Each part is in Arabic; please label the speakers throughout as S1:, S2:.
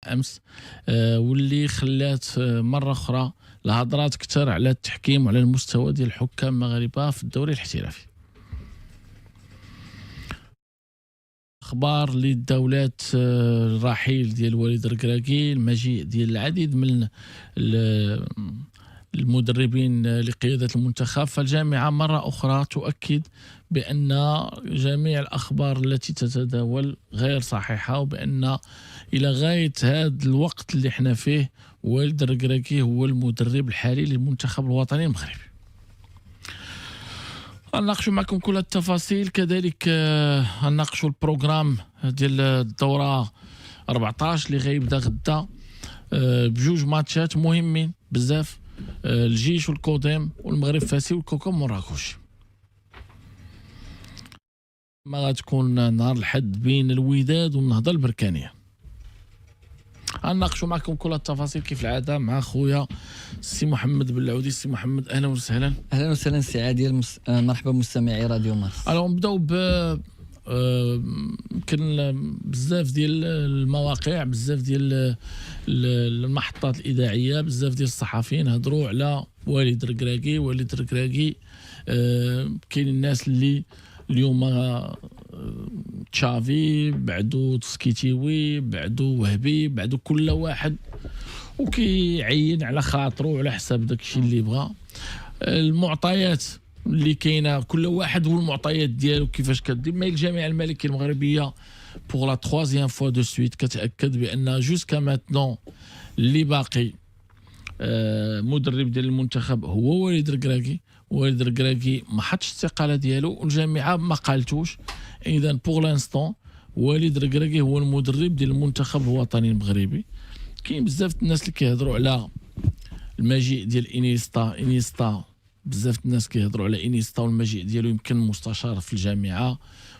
S1: أمس واللي خلات مرة أخرى الهضرات كتر على التحكيم وعلى المستوى ديال الحكام المغاربة في الدوري الاحترافي. أخبار للدولات الرحيل ديال وليد الركراكي، المجيء ديال العديد من المدربين لقيادة المنتخب، فالجامعة مرة أخرى تؤكد بأن جميع الأخبار التي تتداول غير صحيحة، وبأن إلى غاية هذا الوقت اللي احنا فيه وليد الركراكي هو المدرب الحالي للمنتخب الوطني المغربي. نناقشوا معكم كل التفاصيل، كذلك نناقشوا البروغرام ديال الدورة 14 اللي غيبدا غدا بجوج ماتشات مهمين بزاف، الجيش والكوديم والمغرب فاسي والكوكوم مراكش. ما غتكون نهار الحد بين الوداد والنهضة البركانية. نناقشوا معكم كل التفاصيل كيف العاده مع خويا السي محمد بن العودي. السي محمد اهلا وسهلا.
S2: اهلا وسهلا سي عادل، مرحبا مستمعي راديو مارس.
S1: نبداو ب يمكن بزاف ديال المواقع، بزاف ديال المحطات الاذاعيه، بزاف ديال الصحفيين هضروا على وليد الركراكي. وليد الركراكي كاين الناس اللي اليوم تشافي بعدو تسكيتيوي بعدو وهبي بعدو كل واحد وكيعين على خاطره وعلى حساب داكشي اللي بغا. المعطيات اللي كاينه كل واحد والمعطيات ديالو كيفاش كدير. ما الجامعه الملكيه المغربيه بوغ لا تروازيام فوا دو سويت كتاكد بان جوسكا ماتنون اللي باقي مدرب ديال المنتخب هو وليد الركراكي. وليد الركراكي ما حطش الاستقاله ديالو والجامعه ما قالتوش. اذا بوغ لانستون وليد الركراكي هو المدرب ديال المنتخب الوطني المغربي. كاين بزاف الناس اللي كيهضروا على المجيء ديال انيستا بزاف الناس كيهضروا على انيستا والمجيء ديالو يمكن مستشار في الجامعه،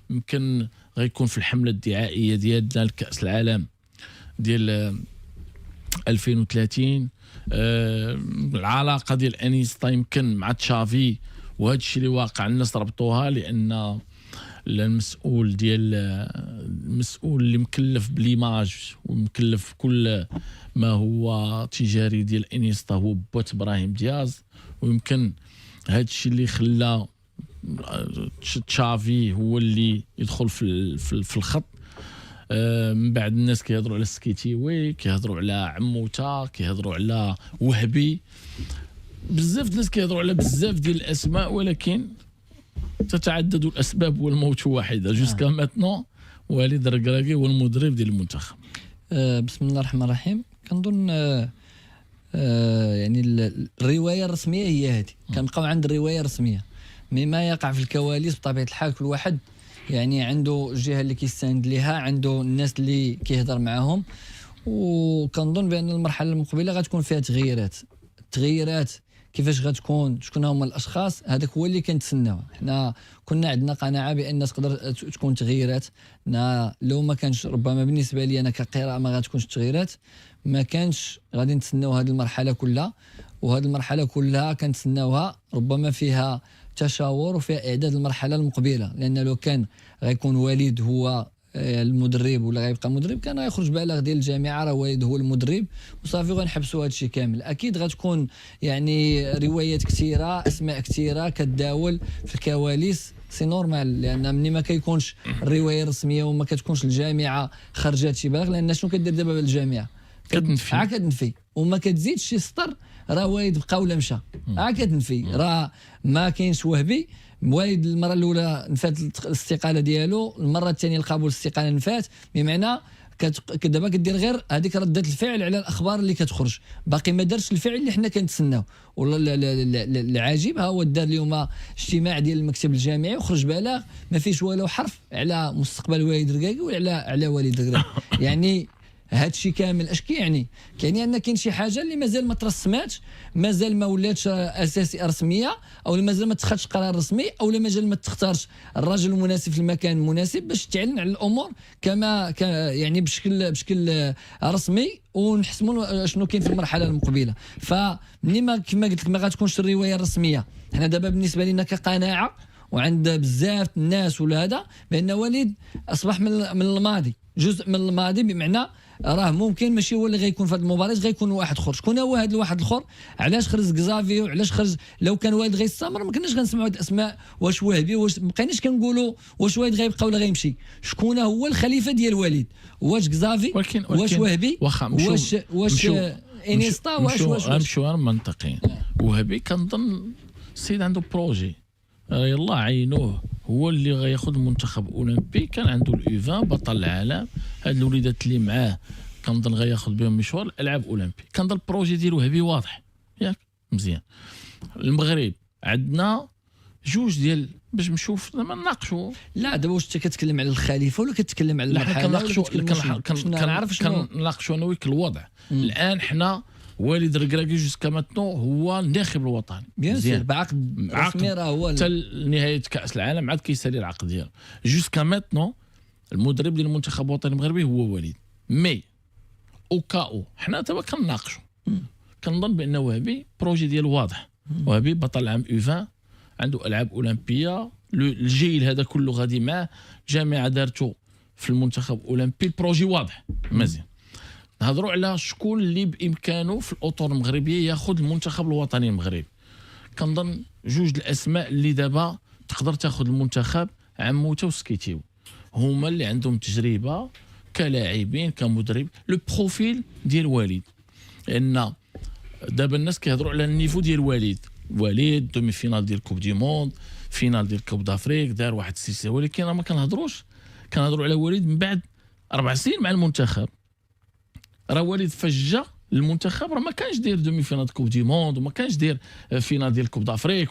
S1: يمكن غيكون في الحمله الدعائيه ديالنا لكاس العالم ديال 2030. العلاقه ديال انيستا يمكن مع تشافي، وهذا الشيء اللي واقع الناس ربطوها لان المسؤول اللي مكلف بليماج ومكلف كل ما هو تجاري ديال انيستا هو بوت ابراهيم دياز، ويمكن هذا الشيء اللي خلى تشافي هو اللي يدخل في الخط. من بعد الناس كيهضروا على سكيتيوي، كيهضروا على عموته، كيهضروا على وهبي، بزاف الناس كيهضروا على بزاف ديال الاسماء، ولكن تتعدد الاسباب والموت واحده. جوسكا ماتنون وليد الركراكي هو المدرب ديال المنتخب.
S2: بسم الله الرحمن الرحيم. كنظن يعني الروايه الرسميه هي هذه، كنبقاو عند الروايه الرسميه. مما يقع في الكواليس بطبيعه الحال كل واحد يعني عنده الجهه اللي كيستند ليها، عنده الناس اللي كيهضر معاهم، وكنظن بان المرحله المقبله غتكون فيها تغييرات. كيفاش غتكون، شكون هما الاشخاص، هذاك هو اللي كنتسناو. حنا كنا عندنا قناعه بان تقدر تكون تغييرات. لو ما كانش، ربما بالنسبه لي انا كقراءه ما غتكونش تغييرات، ما كانش غادي نتسناو هذه المرحله كلها. وهذه المرحله كلها كنتسناوها ربما فيها تشاور وفيها اعداد المرحله المقبله، لان لو كان غيكون وليد هو المدرب ولا غيبقى مدرب كان غيخرج بالغ ديال الجامعه راه وليد هو المدرب وصافي غنحبسوا هذا الشيء كامل. اكيد غتكون يعني روايات كثيره، اسماء كثيره كتداول في الكواليس، سي نورمال، لان ملي ما كيكونش الروايه الرسميه وما كتكونش الجامعه خرجت شي بالغ. لان شنو كدير دابا بالجامعه؟ كتنفي وما كتزيدش شي سطر راه وليد بقى ولا مشى، كتنفي. راه ما كاينش وهبي. وليد المره الاولى نفات الاستقاله ديالو، المره الثانيه القبول الاستقاله نفات، بمعنى دابا كدير غير هذيك رده الفعل على الاخبار اللي كتخرج، باقي ما دارش الفعل اللي حنا كنتسناو. والله العجيب ها هو دار اليوم اجتماع ديال المكتب الجامعي وخرج بلاغ ما فيش والو حرف على مستقبل وليد الركراكي ولا على وليد الركراكي. يعني هذا الشيء كامل اش كيعني؟ كيعني ان كاين شي حاجه اللي مازال ما ترسماتش، مازال ما ولاتش اساسي رسميه، او مازال ما اتخذش قرار رسمي، او مازال ما تختارش الرجل المناسب في المكان المناسب باش تعلن على الامور كما يعني بشكل رسمي، ونحسموا شنو كاين في المرحله المقبله. فمني ما كما قلت لك ما غتكونش الروايه الرسميه. حنا دابا بالنسبه لنا كقناعه وعند بزاف الناس ولا هذا، بان وليد اصبح من الماضي، جزء من الماضي، بمعنى راه ممكن ماشي هو اللي غيكون في هذه المباراه، غيكون واحد اخر. شكون هو هذا الواحد الاخر؟ علاش خرج كزافي وعلاش خرج؟ لو كان والد غيستمر ما كناش غنسمعوا هاد الاسماء، واش وهبي، واش ما بقيناش كنقولوا واش والد غيبقى ولا غيمشي. شكون هو الخليفه ديال والد؟ واش كزافي؟ واش وهبي؟ واش انيستا؟ واش
S1: غنمشيو منطقيين. وهبي كنظن السيد عنده بروجي، يلا عينوه هو اللي غياخذ المنتخب الاولمبي. كان عنده اليو20 بطل العالم، هاد الوليدات اللي معاه كنظن غياخذ بهم مشوار الالعاب الاولمبي. كنظن البروجي ديالو هبي واضح ياك مزيان. المغرب عندنا جوج ديال باش نشوف زعما نناقشوا.
S2: لا دابا واش انت كتكلم على الخليفه ولا كتكلم على المرحله؟
S1: كنناقشوا انا وياك الوضع. الان حنا والد ركراكي جوسكا ماتنو هو الناخب الوطني
S2: بيان سير، بعقد رسمي راه هو
S1: حتى نهايه كاس العالم عاد كيسالي العقد ديالو. جوسكا ماتنو المدرب ديال المنتخب الوطني المغربي هو والد. مي او كاو حنا دابا كنناقشوا، كنظن بان وهبي بروجي ديالو واضح. وهبي بطل العام U20 عنده العاب اولمبيه، الجيل هذا كله غادي معاه، جامعه دارته في المنتخب الاولمبي، البروجي واضح مزيان. نهضروا على شكون اللي بامكانه في الاطر المغربيه ياخذ المنتخب الوطني المغربي. كنظن جوج الاسماء اللي دابا تقدر تاخذ المنتخب، عموته وسكيتيو، هما اللي عندهم تجربه كلاعبين كمدرب. لو بروفيل ديال والد، لان دابا الناس كيهضروا على النيفو ديال والد دومي فينال ديال كوب دي موند، فينال ديال كوب دافريك، دار واحد السلسله، ولكن ما كنهضروا على والد من بعد 4 سنين مع المنتخب. راه والد فجا المنتخب، راه ما كانش داير دومي فينال كوب دي موند وما كانش داير فينال ديال كوب دافريك.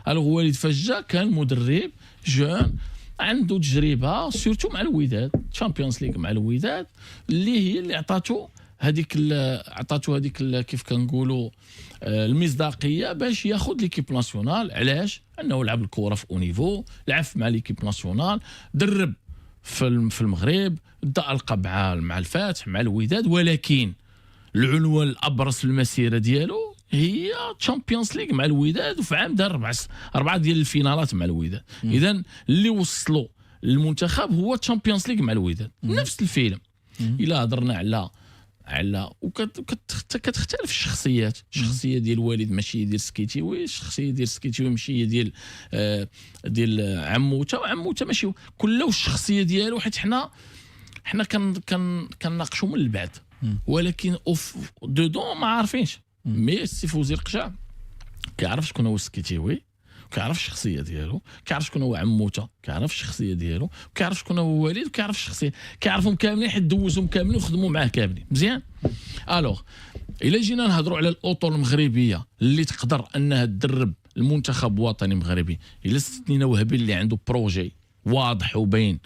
S1: الوغ والد فجا كان مدرب جون عنده تجربه سورتو مع الوداد، تشامبيونز ليغ مع الوداد، اللي هي اللي عطاتو هذيك كيف كنقولوا المصداقيه باش ياخذ ليكيب ناسيونال. علاش؟ انه لعب الكره في او نيفو، لعب مع ليكيب ناسيونال، درب في المغرب، دا القى مع الفتح مع الوداد، ولكن العنوان الابرز في المسيره ديالو هي تشامبيونز ليغ مع الوداد، وفي عام دار 4 ديال الفينالات مع الوداد. اذا اللي وصلوا للمنتخب هو تشامبيونز ليغ مع الوداد. نفس الفيلم. الا هضرنا على كتختلف الشخصيات. الشخصيه ديال الوالد ماشي ديال سكيتيوي، الشخصيه ديال سكيتيوي ماشي ديال عموته، وعموته ماشي كله الشخصيه ديالو. حيت حنا كنناقشوا من البعد، ولكن دودون ما عارفينش. مي السي فوزي القشع كيعرف شكون هو سكيتيوي، كيعرف الشخصيه ديالو، كيعرف شكون هو عموته، كيعرف الشخصيه ديالو، كيعرف شكون هو والد، وكيعرف الشخصيه، كيعرفهم كاملين حيت دوزهم كاملين وخدموا معاه كاملين مزيان. الوغ الا جينا نهضروا على الاطر المغربيه اللي تقدر انها تدرب المنتخب الوطني المغربي، الا استثنينا وهبي اللي عنده بروجي واضح وبين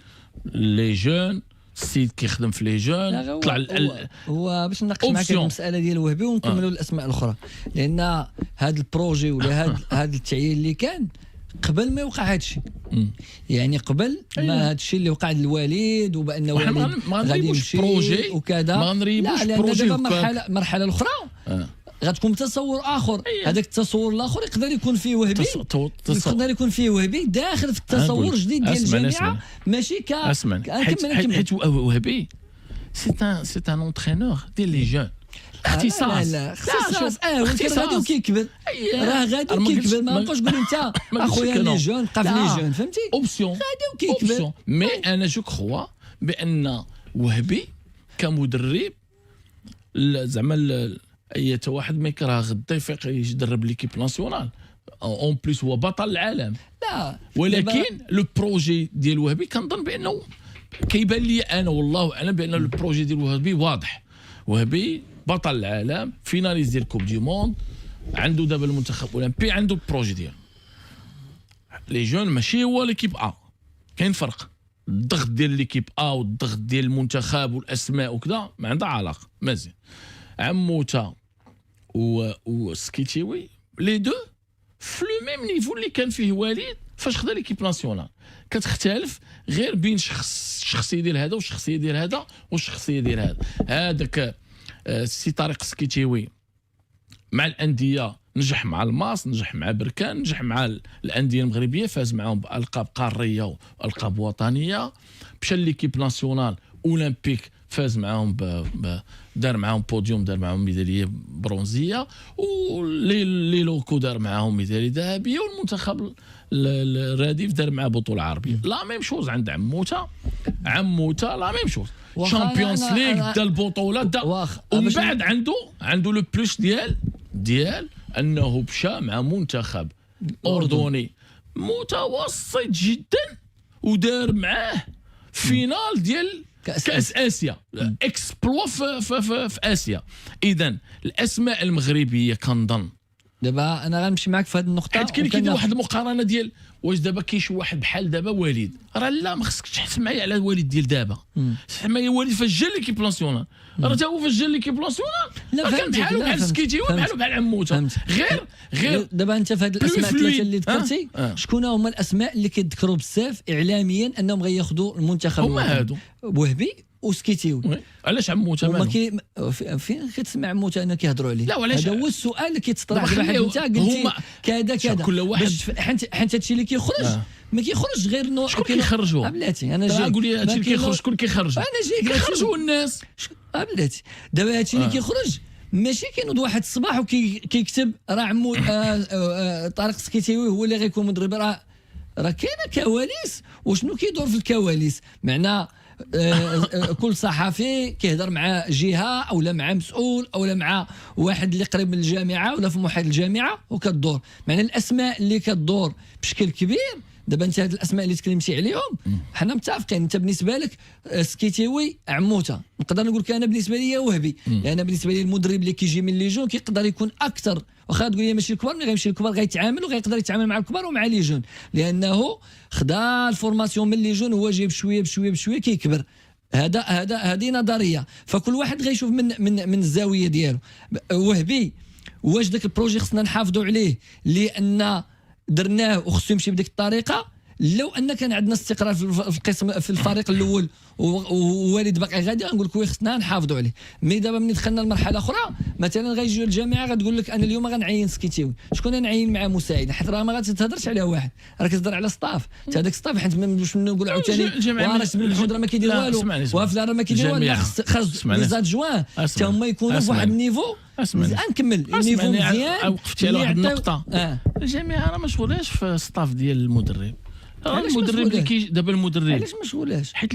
S1: لي جون، السيد كيخدم في لي جون، طلع
S2: هو باش نناقش معك المساله ديال وهبي ونكملوا الاسماء الاخرى، لان هذا البروجي ولا هذا التعيين اللي كان قبل ما يوقع هذا الشيء. يعني قبل ما هذا الشيء اللي وقع للوالد وبان والد غادي يمشي وكذا،
S1: ما غنريبوش
S2: بروجي مرحله اخرى غتكون تصور اخر. هذاك التصور الاخر يقدر يكون فيه وهبي، يقدر يكون فيه وهبي داخل في التصور الجديد ديال الجامعه، ماشي
S1: حيت وهبي سي ان اونترينور ديال لي جون، اختصاص.
S2: لا ولكن غادي وكيكبر، راه غادي وكيكبر، ما نبقاوش نقول انت اخويا لي جون بقى في لي جون، فهمتي؟
S1: اوبسيون
S2: غادي وكيكبر.
S1: مي انا جو كخوا بان وهبي كمدرب زعما اي واحد ما يكره غدا يفيق يدرب ليكيب ناسيونال، اون بليس هو بطل العالم.
S2: لا
S1: ولكن لو بروجي ديال وهبي كنظن بانه كيبان لي انا والله اعلم بان لو بروجي ديال وهبي واضح. وهبي بطل العالم، فيناليز ديال كوب دي موند، عنده دابا المنتخب الاولمبي، عنده البروجي ديالو. لي جون ماشي هو ليكيب كاين فرق. الضغط ديال ليكيب والضغط ديال المنتخب والاسماء وكذا ما عندها علاقه. مزيان عموته وسكيتيوي لي دو في لو ميم نيفو اللي كان فيه والد فاش خدا ليكيب ناسيونال. كتختلف غير بين الشخصيه ديال هذا والشخصيه ديال هذا والشخصيه ديال هذا. هذاك السي طارق سكيتيوي مع الانديه نجح، مع الماس نجح، مع بركان نجح، مع الانديه المغربيه فاز معهم بالقاب قاريه والقاب وطنيه، مشى ليكيب ناسيونال اولمبيك فاز معاهم دار معاهم بوديوم، دار معاهم ميداليه برونزيه، ولي لوكو دار معاهم ميداليه ذهبيه، والمنتخب الرديف دار معاه بطوله عربيه. لا ميم شوز عند عموته لا ميم شوز شامبيونز ليغ دا البطوله دا، ومن بعد عنده لو بلوس ديال انه مشى مع منتخب اردني متوسط جدا ودار معاه فينال ديال كاس اسيا، اكسبلوا في اسيا. اذا الاسماء المغربيه كنظن
S2: دابا انا غنمشي معاك في هذه النقطه،
S1: حيت كاين واحد المقارنه ديال واش دابا كاين شي واحد بحال دابا وليد، راه لا ما خصكش تحس معايا على الوليد ديال دابا، تحس معايا وليد فاش جا ليكيب ناسيونال، راه تا هو فاش جا ليكيب ناسيونال كان بحالو بحال سكيتيوي، بحالو بحال عموته، غير
S2: دابا انت في هاد الاسماء الثلاثه اللي ذكرتي شكون هما الاسماء اللي كيذكروا بزاف اعلاميا انهم غياخذوا المنتخب؟
S1: هما هادو
S2: وهبي وسكيتيوي.
S1: علاش عموته مالو؟
S2: فين كتسمع عموته انا كيهضروا عليه؟
S1: لا وعلاش
S2: هذا هو السؤال اللي كيتطرح. دابا انت قلتي كذا
S1: كل واحد
S2: حيت هادشي اللي كيخرج ما كيخرجش غير انه
S1: شكون كيخرجوه؟
S2: بلاتي انا
S1: جاي نقول لي هادشي اللي كيخرج شكون كيخرجو؟
S2: انا جاي
S1: كيخرجوا الناس
S2: بلاتي. دابا هادشي اللي كيخرج ماشي كينوض واحد الصباح وكيكتب راه عمو طارق سكيتيوي هو اللي غيكون مدرب. راه كاينه كواليس، وشنو كيدور في الكواليس؟ معناه كل صحفي كيهضر مع جهه اولا مع مسؤول اولا مع واحد اللي قريب من الجامعه ولا في محيط الجامعه وكتدور. معنى الاسماء اللي كتدور بشكل كبير دابا انت هاد الاسماء اللي تكلمتي عليهم حنا متفقين. انت بالنسبه لك سكيتيوي عموته، نقدر نقول لك انا بالنسبه لي وهبي، لان بالنسبه لي المدرب اللي كيجي من ليجون كيقدر يكون اكثر، واخا تقول لي ماشي الكبار، ملي غيمشي الكبار غيتعامل وغيقدر يتعامل مع الكبار ومع ليجون، لانه خدا الفورماسيون من ليجون، هو جاي بشويه بشويه بشويه كيكبر. هذه نظريه، فكل واحد غيشوف من الزاويه ديالو. وهبي واش داك البروجي خصنا نحافظوا عليه لان درناه وخصو يمشي بديك الطريقه، لو ان كان عندنا استقرار في القسم في الفريق الاول ووالد باقي غادي غنقول لك خصنا نحافظوا عليه. مي دابا ملي دخلنا لمرحله اخرى مثلا غيجيو الجامعه غتقول لك انا اليوم غنعين سكيتيوي، شكون غنعين مع مساعد؟ حيت راه ما غاتهضرش على واحد، راه كتهضر على ستاف. حتى هذاك ستاف حيت باش نقولوا عاوتاني وارث بن محمود راه ما كيدير والو، وافلا راه ما كيدير والو، خاص لي زادجوان حتى هما يكونوا في واحد النيفو مزيان. نكمل النيفو مزيان.
S1: وقفتي على واحد النقطه، الجامعه راه ما مشغولاش في ستاف ديال المدرب. المدرب اللي دابا المدرب
S2: علاش ما شغولاش؟
S1: حيت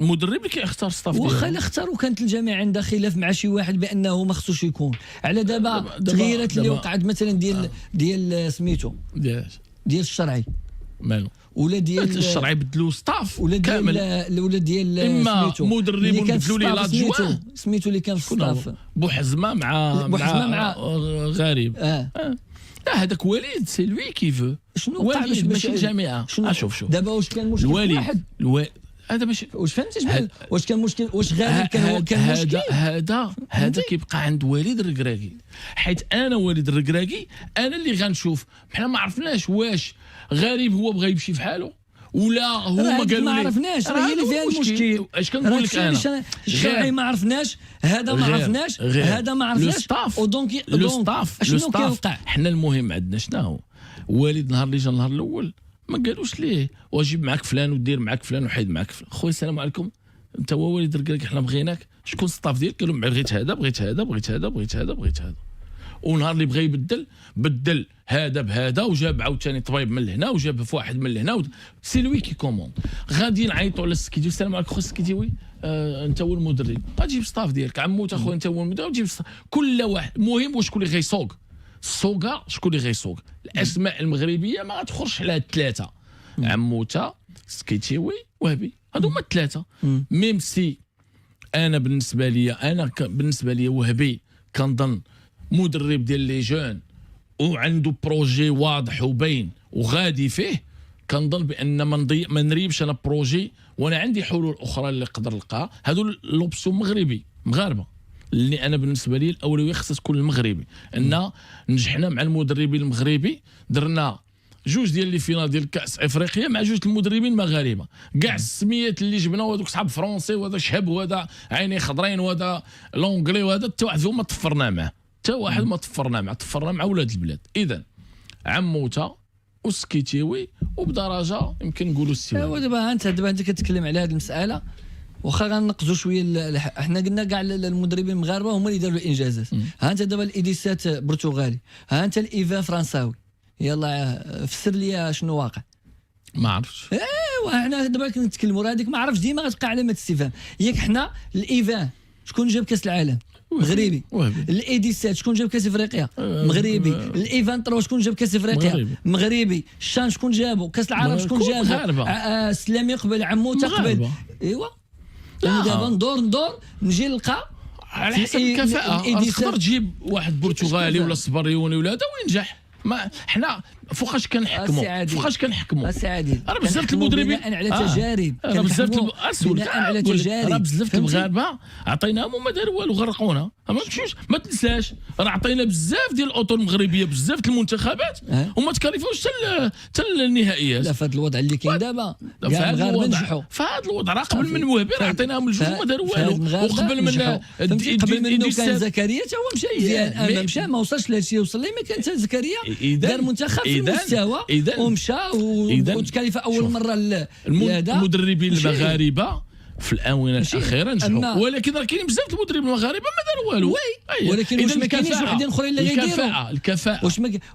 S1: المدرب اللي كيختار ستاف ديالو،
S2: واخا الا اختار وكانت الجامعه عندها خلاف مع شي واحد بانه ما خصوش يكون على دابا التغييرات اللي وقعت مثلا ديال سميتو ديال الشرعي
S1: مالو،
S2: ولا ديال
S1: الشرعي بدلوا ستاف
S2: ولا
S1: كامل،
S2: ولا ديال
S1: اما مدرب بدلوا ليه لادجوان
S2: سميتو اللي كان في الستاف
S1: بوحزمه مع غريب. لا هذاك وليد سي لوي كي فو.
S2: شنو
S1: وقع ماشي الجامعه؟ شوف
S2: دابا واش كان مشكل واحد
S1: هذا ماشي
S2: واش فهمتي واش كان مشكل؟ واش غالب كان مشكل؟
S1: هذا كيبقى عند وليد الركراكي، حيت انا وليد الركراكي انا اللي غنشوف. حنا ما عرفناش واش غريب هو بغى يمشي في حاله ولا هما قالوا لي
S2: ما عرفناش. راه هي اللي فيها المشكل.
S1: اش كنقول لك انا؟
S2: الشرعي ما عرفناش، هذا ما عرفناش، هذا ما عرفناش، ودونك
S1: لو
S2: شنو كيوقع؟
S1: حنا المهم عندنا شنو هو؟ والد نهار اللي جا النهار الاول ما قالوش ليه واجيب معاك فلان ودير معاك فلان وحيد معاك فلان. خويا السلام عليكم، انت هو والد الركراكي حنا بغيناك، شكون الستاف ديالك؟ قالوا بغيت هذا بغيت هذا بغيت هذا بغيت هذا بغيت هذا. ونهار اللي بغى يبدل بدل هذا بهذا، وجاب عاوتاني طبيب من هنا وجاب في واحد من هنا، سي لوي كي كوموند. غادي نعيطوا على السكيتيوي، السلام عليكم خويا السكيتيوي، انت هو المدرب، غتجيب ستاف ديالك عمو تا خويا انت هو المدرب، وتجيب كل واحد. المهم شكون اللي غيسوق السوقه، شكون اللي غيسوق الاسماء المغربيه ما غتخرجش على الثلاثه، عموته سكيتيوي وهبي، هادو هما الثلاثه. ميم سي انا بالنسبه لي وهبي كنظن مدرب ديال لي جون وعنده بروجي واضح وبين وغادي فيه، كنظن بان ما نريبش انا بروجي وانا عندي حلول اخرى اللي نقدر نلقاها. هادو لوبسيون مغاربه اللي انا بالنسبه لي الاولويه خصها تكون المغربي. ان نجحنا مع المدربين المغربي، درنا جوج ديال لي فينال ديال كاس افريقيا مع جوج المدربين مغاربه، كاع السميات اللي جبنا وهذوك صحاب فرونسي وهذا شهب وهذا عيني خضرين وهذا لونغلي وهذا حتى واحد فيهم ما طفرنا معاه، حتى واحد ما طفرنا معاه، طفرنا مع ولاد البلاد. اذا عموته وسكيتيوي وبدرجه يمكن نقولوا السوا.
S2: دابا انت كتكلم على هذه المساله، واخا غنقزوا شويه حنا قلنا كاع المدربين المغاربه هما اللي داروا الانجازات. ها انت دابا الايديسات برتغالي، ها انت الايفان فرنساوي، يلا فسر لي شنو واقع.
S1: ما عرفتش.
S2: ايوا حنا دابا كنتكلموا هذيك ما عرفتش، ديما غتبقى علامه استفهام. ياك حنا الايفان شكون جاب كاس العالم؟ مغربي. الايديسات شكون جاب كاس افريقيا؟ مغربي. الايفان 3 شكون جاب كاس افريقيا؟ مغربي. الشان شكون جابو؟ كاس العالم شكون جابو؟ سلامي قبل، عموته قبل. ايوا دابا ندور نجي نلقى
S1: على حسب الكفاءة. تقدر تجيب واحد برتغالي ولا صبريوني ولا هذا وينجح. ما حنا فوقاش كنحكموا
S2: اسي عادل
S1: راه بزاف المدربين
S2: على تجارب،
S1: راه بزاف
S2: على تجارب،
S1: راه بزاف المغاربه عطيناهم وما داروا والو، غرقونا. ما تمشيوش، ما تنساش راه عطينا بزاف ديال الاطر المغربيه، بزاف المنتخبات وما تكاليفوش حتى النهائيات.
S2: لا في هذا الوضع اللي كاين دابا كاع المغاربه نجحوا
S1: في هذا الوضع. راه قبل من وهبي راه عطيناهم الجوج وما داروا والو، وقبل
S2: منه كان زكريا حتى هو مشى مزيان، مشى ما وصلش لهادشي وصل ليه. ما كان زكريا دار منتخب في المستوى ومشى وتكلف اول مره
S1: المدربين المغاربه في الاونه الاخيره نجحوا، ولكن راه كاينين بزاف المدربين المغاربه ما داروا والو.
S2: ولكن واش ما كاينينش وحدين اخرين اللي غيديروا
S1: الكفاءه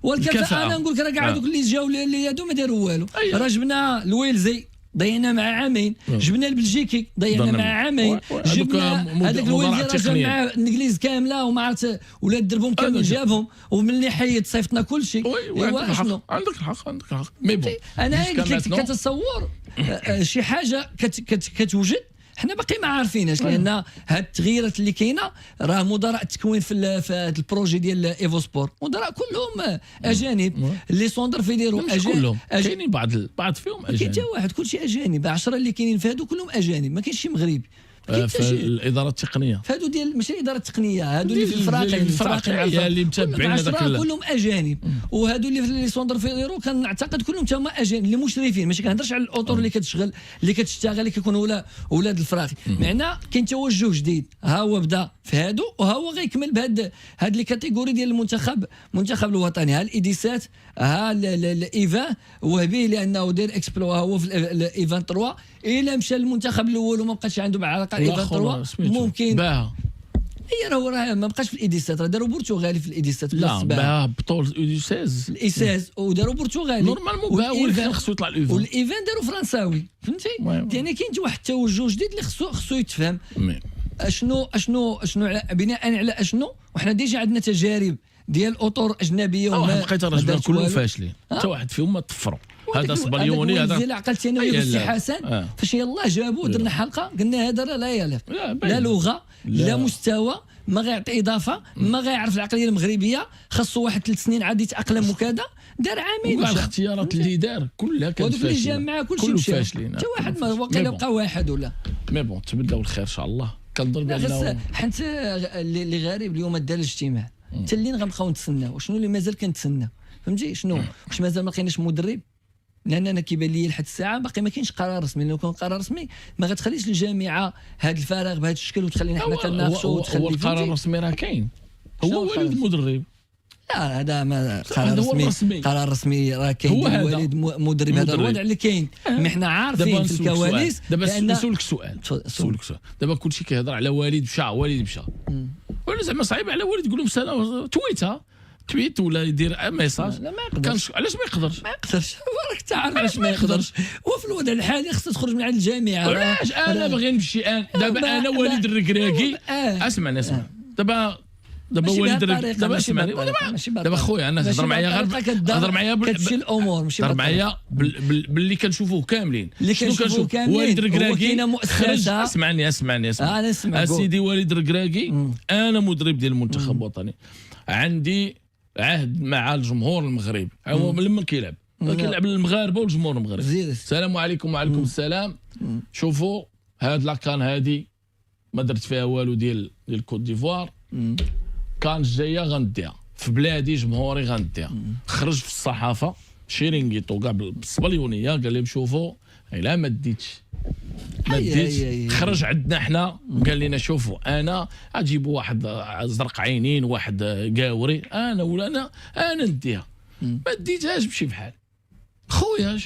S2: والكفاءه. انا نقول لك راه كاع هذوك اللي جاوا اللي هادو ما داروا والو. راه جبنا الويلزي ضيعنا مع عامين، جبنا البلجيكي ضيعنا مع عامين، جبنا هذاك الويلزي راه جاب مع الانجليز كامله وما عرفت ولاد دربهم كامل جابهم، وملي حيد صيفطنا كل شيء.
S1: عندك الحق مي بون
S2: انا قلت لك كتصور شي حاجه كتوجد حنا باقي ما عارفيناش، لان هاد التغييرات اللي كاينه راه مدراء التكوين في هذا البروجي ديال ايفو سبور مدراء كلهم اجانب، اللي صوندر في يديروا
S1: اجانب، كاينين بعض فيهم اجانب،
S2: كاين حتى واحد كلشي اجانب. 10 اللي كاينين في هادو كلهم اجانب، ما كاينش شي مغربي.
S1: في الاداره التقنيه
S2: فهادو ديال ماشي الاداره التقنيه، هادو اللي في الفراقي
S1: اللي متابعين هذاك
S2: كلهم اجانب، وهادو اللي صوندر فيديرو كنعتقد كلهم تما اجانب اللي مشرفين. ماشي كنهضرش على الاطر اللي كتشغل اللي كتشتغل اللي كيكونوا ولاد الفراقي. معنا كاين توجه جديد، ها هو بدا في هادو وها هو غيكمل بهاد لي كاتيجوري ديال المنتخب الوطني. ها الايديسات، ها الايفان وهبي لانه داير اكسبلو هو في الايفان 3. الا مشى المنتخب الاول وما بقاش عنده علاقه ايفان 3 ممكن
S1: باها
S2: راه ما بقاش في الايديسات، راه داروا برتغالي في الايديسات.
S1: لا باها بطول الايساز
S2: وداروا برتغالي
S1: نورمالمون باها، ولكن خصو يطلع الايفان،
S2: والايفان داروا فرنساوي. فهمتي؟ يعني كاين واحد التوجه جديد اللي خصو يتفهم. اشنو بناء على اشنو. وحنا ديجا عندنا تجارب ديال اطر اجنبيه
S1: وما بقيت الرجال كلهم فاشلين، حتى واحد فيهم ما طفروا. هذا صبريوني، هذا
S2: اللي عقلت انا ويا السي حسن فاش يلاه جابوه درنا حلقه قلنا هذا راه لا يليق، لا لغه لا مستوى، ما غيعطي اضافه، ما غيعرف العقليه المغربيه. خاصو واحد 3 سنين عاد يتاقلم وكذا. دار عامين
S1: الاختيارات اللي دار كلها كانت
S2: فاشله، اللي جا معاه كلشي مشى حتى واحد ما واقيلا بقى واحد ولا.
S1: مي بون تبداو الخير ان شاء الله. كنظن
S2: بان حيت اللي غريب اليوم دار الاجتماع حتى اللي غنبقاو نتسناو. شنو اللي مازال كنتسناو؟ فهمتي شنو؟ واش مازال ما لقيناش مدرب؟ لان انا كيبان لي لحد الساعه باقي ما كاينش قرار رسمي. لو كان قرار رسمي ما غتخليش الجامعه هذا الفراغ بهذا الشكل وتخلينا حنا كنناقشوا وتخلي.
S1: هو القرار الرسمي راه كاين، هو وليد المدرب.
S2: لا هذا ما قرار رسمي راه كاين وليد مدرب. هذا الوضع اللي كاين. حنا عارفين في الكواليس.
S1: دابا نسولك سؤال دابا كلشي كيهضر على والد مشى ولا زعما صعيب على والد يقول لهم سلام تويت ولا يدير ميساج.
S2: لا ما يقدرش.
S1: علاش ما يقدرش؟
S2: راك تعرف علاش ما يقدرش. وفي الوضع الحالي خصك تخرج من عند الجامعه.
S1: علاش انا باغي نمشي دابا انا وليد الركراكي. اسمعني دابا وليد دابا اسمعني دابا خويا انا تهضر معايا غير تهضر معايا
S2: كتمشي الامور ماشي
S1: تهضر معايا باللي كنشوفوه كاملين.
S2: شنو كنشوفوا وليد الركراكي
S1: مؤسسه. اسمعني
S2: انا نسمع
S1: اسيدي وليد الركراكي. انا مدرب ديال المنتخب الوطني، عندي عهد مع الجمهور المغربي. هو لما كيلعب المغاربه والجمهور المغربي. السلام عليكم وعليكم السلام. شوفوا هاد لاكان هادي ما درت فيها والو ديال كوت ديفوار. كان جايه غنديها في بلادي جمهوري غنديها. خرج في الصحافه شيرينغيتو كاع بالصبليونيه قال لهم شوفوا الا ما ديتش خرج عندنا حنا قال لنا شوفوا انا اجيبوا واحد زرق عينين واحد قاوري انا ولا انا نديها. ما ديتهاش بشي بحال خويا.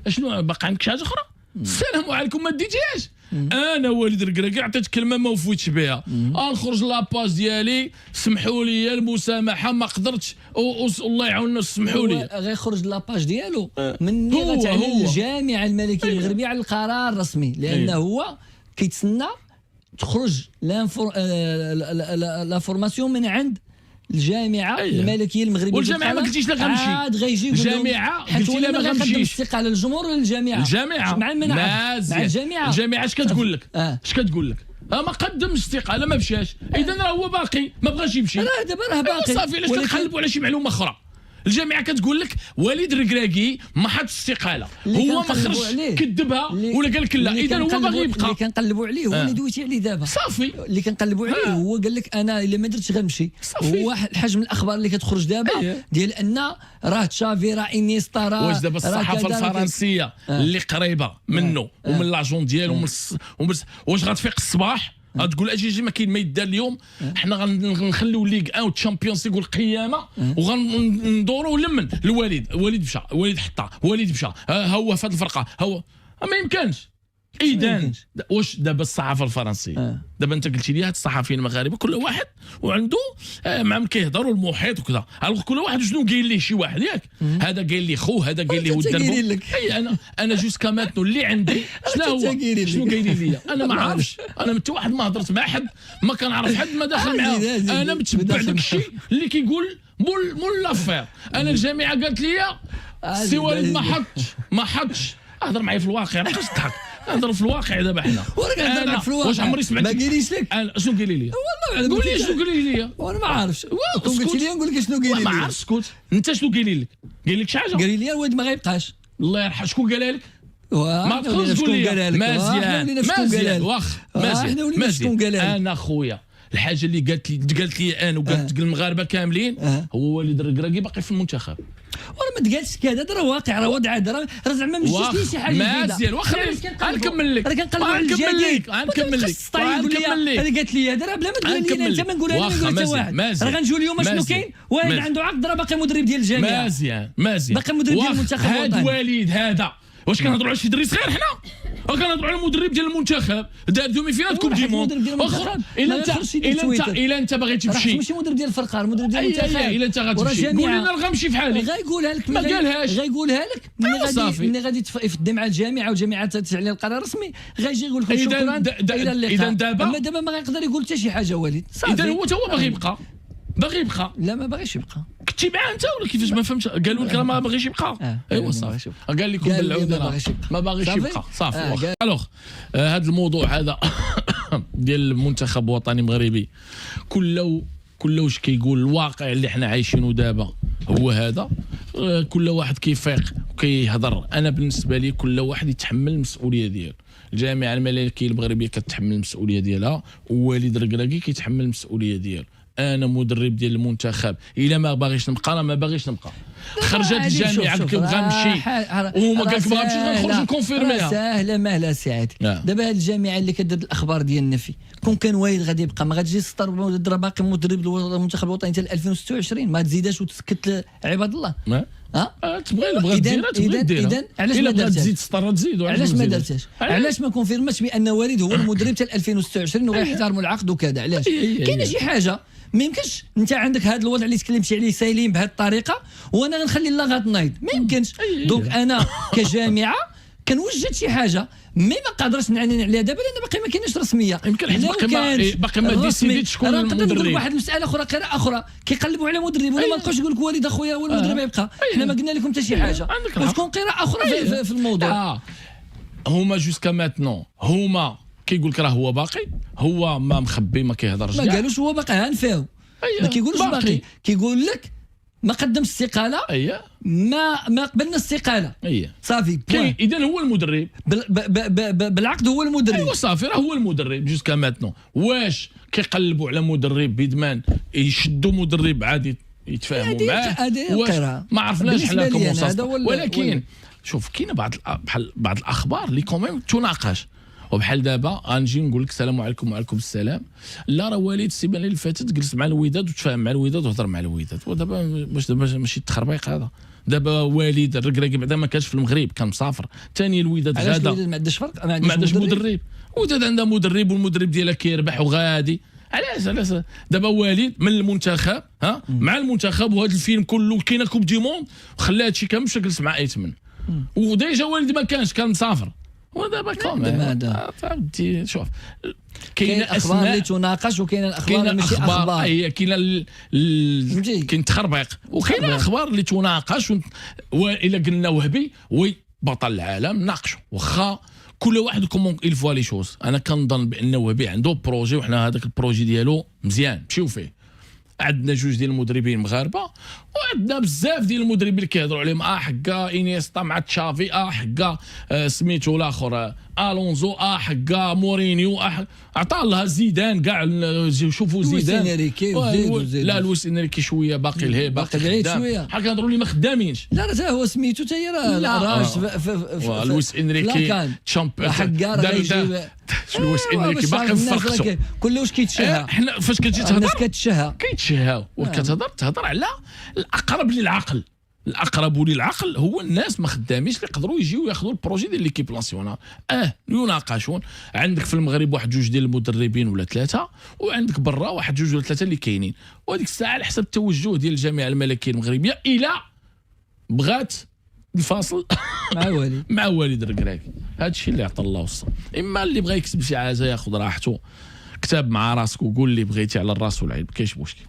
S1: شنو باقي عندك شي حاجه اخرى؟ السلام عليكم ما ديتيهاش. انا وليد الركراكي عطيت كلمه ما وفيتش بها، نخرج لاباج ديالي سمحوا لي المسامحه ما قدرتش الله يعاوننا سمحوا لي.
S2: غيخرج لاباج ديالو مني غتعلن الجامعه الملكيه المغربيه على القرار الرسمي، لان هو كيتسنى تخرج لا فورماسيون من عند الجامعه الملكيه المغربيه.
S1: والجامعه ما قلتيش لا غنمشي،
S2: عاد غيجي
S1: الجامعه قلتي لا ما غنمشيش.
S2: الاستقاله للجمهور ولا الجامعه
S1: مع الجامعه اش كتقول لك؟ اش كتقول لك؟ ما قدمش استقاله ما مشاش، اذا راه هو باقي ما بغاش يمشي.
S2: دابا راه باقي
S1: صافي. علاش تنقلبوا على شي معلومه اخرى؟ الجامعه كتقول لك وليد الركراكي ما حطش استقاله، هو ما خرج كذبها ولا قال لك لا، اذا هو باغي يبقى.
S2: اللي كنقلبوا عليه هو اللي دويتي عليه دابا.
S1: صافي
S2: اللي كنقلبوا عليه هو قال لك انا الا ما درتش غنمشي. هو الحجم الاخبار اللي كتخرج دابا ديال ان راه تشافي راه انيستا راه.
S1: واش دابا الصحافه الفرنسيه اللي قريبه منه ومن لاجون ديالو واش غتفيق الصباح غتقول اجي ما كاين ما يدار اليوم، حنا غنخليو ليغ 1 والتشامبيونز يقول القيامه وغندوروا لمن الوليد مشى، وليد حطها، وليد مشى، ها هو في هذه الفرقه هو ما يمكنش. اذا واش دابا الصحافه الفرنسيه دابا انت قلتي لي هاد الصحفيين المغاربه كل واحد وعنده مع من كيهضروا المحيط وكذا، كل واحد شنو قايل ليه شي واحد ياك، هذا قايل لي خوه، هذا قايل لي ود دربو. اي انا جوسكا ماتنو اللي عندي شنو قايلين لي انا ما عارفش، انا حتى واحد ما هضرت مع حد، ما كنعرف حد ما داخل معاه، انا متبع داك الشيء اللي كيقول مول لافير. انا الجامعه قالت لي سي وليد ما حطش اهضر معايا في الواقع، ما بقاش تضحك، نهضر في الواقع دابا حنا.
S2: وانا كنهضر معاك في الواقع،
S1: واش عمري سمعت
S2: ما قايليش لك
S1: شنو قايل لي؟
S2: والله
S1: قول لي شنو قايل لي.
S2: وانا ما عارفش، كون قلت لي نقول لك شنو قايل لي.
S1: ما عارف اسكت، انت شنو قايل لك؟ قايل لك شي حاجه؟
S2: قال لي الوالد ما غيبقاش.
S1: الله يرحم. شكون قالها لك؟
S2: ما
S1: تقدرش تقول لي مزيان واخ مزيان. انا خويا الحاجه اللي قالت لي انا وقالت المغاربه كاملين هو وليد الركراكي باقي في المنتخب.
S2: وانا ما تقالش كذا، راه واقع، راه وضع، راه زعما ما مشيتش لي شي حاجه جديده.
S1: مزيان واخا غنكمل لك،
S2: غنكمل لك انا قالت لي هذا راه بلا ما تقول لي انت، ما نقولها لك حتى واحد. راه غنجيو اليوم شنو كاين؟ واحد عنده عقد راه باقي مدرب ديال الجامعه.
S1: مزيان
S2: باقي مدرب ديال المنتخب الوطني.
S1: هذا وليد هذا واش كنهضروا على شي دري صغير حنا؟ كنهضروا على المدرب ديال المنتخب دار دومي فينال كوب دي موند. الا انت باغي تمشي
S2: ماشي مدرب ديال الفرقه، المدرب ديال المنتخب.
S1: الا انت غتمشي قول لنا غنمشي في حالي.
S2: غايقولها لك،
S1: ما قالهاش،
S2: غايقولها لك ملي غادي تفد مع الجامعه والجامعه تعلن القرار الرسمي، غيجي يقول لك شكرا الى اللقاء.
S1: اذا
S2: دابا ما غيقدر يقول حتى شي حاجه وليد.
S1: اذا هو باغي يبقى،
S2: لا ما باغيش يبقى.
S1: كنتي معاه انت ولا كيفاش؟ ما فهمتش. قالوا لك راه ما باغيش يبقى. ايوا صافي، قال لكم بالعوده ما باغيش يبقى صافي. الوغ هذا الموضوع هذا ديال المنتخب الوطني المغربي كل واش كيقول الواقع اللي حنا عايشينه دابا هو هذا. كل واحد كيفيق وكيهضر. انا بالنسبه لي كل واحد يتحمل المسؤوليه ديالو. الجامعه الملكيه المغربيه كتحمل المسؤوليه ديالها، ووليد الركراكي كيتحمل المسؤوليه ديالو. انا مدرب ديال المنتخب، الا ما باغيش نبقى راه ما باغيش نبقى. خرجت الجامعه قلت غنمشي وهما قال لك ما غنمشيش، غنخرج نكونفيرميها.
S2: ساهله مهله سعادي. دابا هاد الجامعه اللي كدير الاخبار ديال النفي، كون كان وايد غادي يبقى، ما غاتجي تسطر باقي مدرب المنتخب الوطني حتى 2026، ما تزيداش وتسكت عباد الله.
S1: تبغي ديرها.
S2: اذا علاش ما
S1: درتش؟ تزيد تسطر تزيد.
S2: علاش ما درتش؟ علاش ما كونفيرماش بان وليد هو المدرب حتى 2026 وغيحترموا العقد وكذا؟ علاش؟ كاينه شي حاجه ما يمكنش. انت عندك هذا الوضع اللي تكلمتي عليه سايلين بهذه الطريقه، وانا غنخلي لا غتنايض، ما يمكنش. دونك انا كجامعه كنوجد شي حاجه ما قادرش نعلن عليها دابا لان باقي ما كايناش رسميه.
S1: يمكن باقي ما ديسيديتش شكون المدرب.
S2: نقدر نقول واحد المساله اخرى، قراءه اخرى، كيقلبوا على مدرب ولا ما بقاوش يقول لك وليد اخويا هو المدرب يبقى. حنا ما قلنا لكم حتى شي حاجه، وتكون قراءه اخرى في الموضوع.
S1: هما جوسكا ماتنون هما كيقول لك راه هو باقي، هو ما مخبي ما كيهضرش.
S2: ما قالوش هو باقي، هنفاو ما كيقولش باقي، كيقول لك ما قدمش استقاله. ما قبلنا استقاله. صافي.
S1: اذا هو المدرب
S2: بالعقد، هو المدرب.
S1: ايوا صافي، راه هو المدرب جوسكا ماتنون. واش كيقلبوا على مدرب بيدمان يشدوا مدرب عادي يتفاهموا معاه؟ واش ما عرفناش حنا كومون. ولكن شوف كاينه بعض الاخبار اللي كوميم تناقش. وبحال دابا غنجي نقول لك السلام عليكم وعليكم السلام، لا راه وليد السيمانه اللي فاتت جلس مع الوداد وتفاهم مع الوداد وهضر مع الوداد، ودابا واش دابا ماشي التخربيق هذا؟ دابا وليد الركراكي بعدا ما كانش في المغرب، كان مسافر. ثاني الوداد
S2: علاش
S1: غادا
S2: الوداد ما عندهاش فرق؟
S1: ما عندهاش مدرب. الوداد عندها مدرب والمدرب ديالها كيربح وغادي. علاش دابا وليد من المنتخب مع المنتخب، وهذا الفيلم كله كاينه كوب دي موند وخلى هادشي كامل مشى جلس مع ايتمن، وديجا وليد ما كانش، كان مسافر. ودابا كمان فهمتي. شوف
S2: كاين الاخبار اللي تناقش وكاين الاخبار اللي ماشي اخبار،
S1: هي كاين كاين تخربيق وكاين الاخبار اللي تناقش. والا قلنا وهبي وي بطل العالم ناقشوا، واخا كل واحد كومون il faut les choses. انا كنظن بان وهبي عنده بروجي، وحنا هذاك البروجي ديالو مزيان مشيو فيه. عندنا جوج ديال المدربين مغاربه، وعندنا بزاف ديال المدربين اللي كيهضروا عليهم، حكا انيستا مع تشافي، حكا سميتو الاخر الونزو، حكا مورينيو، عطا الله زيدان كاع. شوفوا زيدان لا لويس انريكي شويه باقي لهيه، باقي
S2: بعيد شويه،
S1: حال كنهضروا اللي ما خدامينش.
S2: لا راه هو سميتو حتى هي راه
S1: لويس انريكي تشامبيون لويس انريكي باقي مفرقتو
S2: كلش كيتشهى.
S1: حنا فاش كتجي تهضر
S2: الناس كيتشهى
S1: وكتهضر على الاقرب للعقل. الاقرب للعقل هو الناس ما خدامينش اللي يقدروا يجيو ياخذوا البروجي ديال ليكيب ناسيونال، يناقشون. عندك في المغرب واحد جوج ديال المدربين ولا ثلاثه، وعندك برا واحد جوج ولا ثلاثه اللي كاينين، وهذيك الساعه على حسب التوجه ديال الجامعه الملكيه المغربيه الى بغات الفاصل مع والد الركراكي. هذا الشيء اللي عطى الله وصل. اما اللي بغى يكسب شي حاجه ياخذ راحته، كتاب مع راسك وقول اللي بغيتي على الراس والعين، كاينش مشكل.